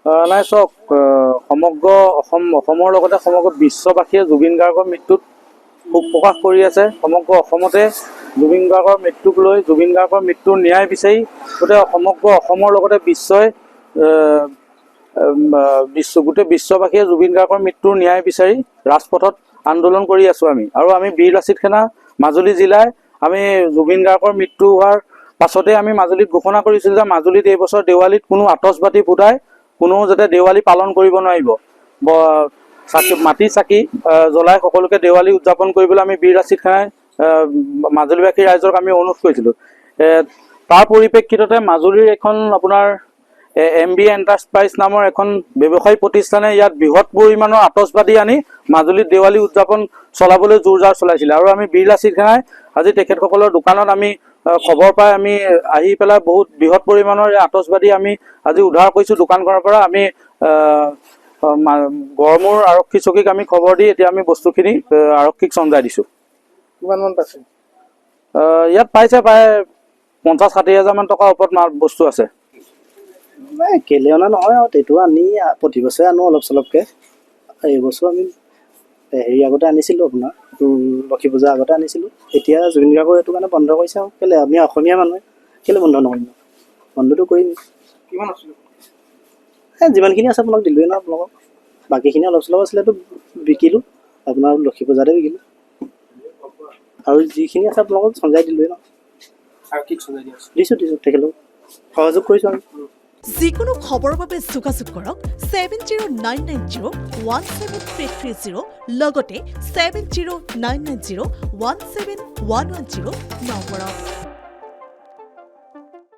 নাই চাওক, সমগ্ৰ অসমৰ লগতে সমগ্ৰ বিশ্ববাসীয়ে জুবিন গাৰ্গৰ মৃত্যুত শোক প্ৰকাশ কৰি আছে। সমগ্ৰ অসমতে জুবিন গাৰ্গৰ মৃত্যুক লৈ জুবিন গাৰ্গৰ মৃত্যুৰ ন্যায় বিচাৰি গোটেই সমগ্ৰ অসমৰ লগতে গোটেই বিশ্ববাসীয়ে জুবিন গাৰ্গৰ মৃত্যুৰ ন্যায় বিচাৰি ৰাজপথত আন্দোলন কৰি আছোঁ আমি। আৰু আমি বীৰ লাচিত সেনা মাজুলী জিলাই আমি জুবিন গাৰ্গৰ মৃত্যু হোৱাৰ পাছতে আমি মাজুলীত ঘোষণা কৰিছিলোঁ যে মাজুলীত এইবছৰ দেৱালীত কোনো আতচবাজি ফুটাই কোনো যাতে দেৱালী পালন কৰিব নোৱাৰিব। মাটি চাকি জ্বলাই সকলোকে দেৱালী উদযাপন কৰিবলৈ আমি বীৰ লাচিত সেনাই মাজুলীবাসী ৰাইজক আমি অনুৰোধ কৰিছিলোঁ। তাৰ পৰিপ্ৰেক্ষিততে মাজুলীৰ এখন আপোনাৰ MB এণ্টাৰপ্ৰাইজ নামৰ এখন ব্যৱসায়ী প্ৰতিষ্ঠানে ইয়াত বৃহৎ পৰিমাণৰ আতচবাজি আনি মাজুলীত দেৱালী উদযাপন চলাবলৈ জোৰ জাৰ চলাইছিলে। আৰু আমি বীৰ লাচিত সেনাই আজি তেখেতসকলৰ দোকানত আমি খবৰ পাই আমি আহি পেলাই বহুত বৃহৎ পৰিমাণৰ আতচবাজি আমি আজি উদ্ধাৰ কৰিছোঁ দোকানখনৰ পৰা। আমি গড়মূৰ আৰক্ষী চকীক আমি খবৰ দি এতিয়া আমি বস্তুখিনি আৰক্ষীক চমজাই দিছোঁ। কিমান মান পাইছে? ইয়াত পাইছে প্ৰায় 50-60 হাজাৰ মান টকাৰ ওপৰত বস্তু আছে। কেলে অনা নহয় আৰু সেইটো আনি প্ৰতি বছৰে আনো অলপ চলপকৈ। এইবছৰ আমি আগতে আনিছিলোঁ আপোনাৰ লক্ষী পূজাৰ আগতে আনিছিলোঁ। এতিয়া জুবিন গাৰ্গৰ সেইটো কাৰণে বন্ধ কৰিছে আৰু কেলে আমি অসমীয়া মানুহে কেলে বন্ধ নকৰিম? বন্ধটো কৰিম। কিমান আছিলে? যিমানখিনি আছে আপোনাক দিলোৱে ন আপোনালোকক। বাকীখিনি অলপ চলপ আছিলেতো বিকিলোঁ, আপোনাৰ লক্ষী পূজাতে বিকিলোঁ। আৰু যিখিনি আছে আপোনালোকক চঞ্জাই দিলোৱে ন। দিছোঁ তেখেতলোক সহযোগ কৰিছোঁ আমি। যিকোনো খবৰৰ বাবে যোগাযোগ কৰক 7099017330 লগতে 7099017110 নম্বৰত।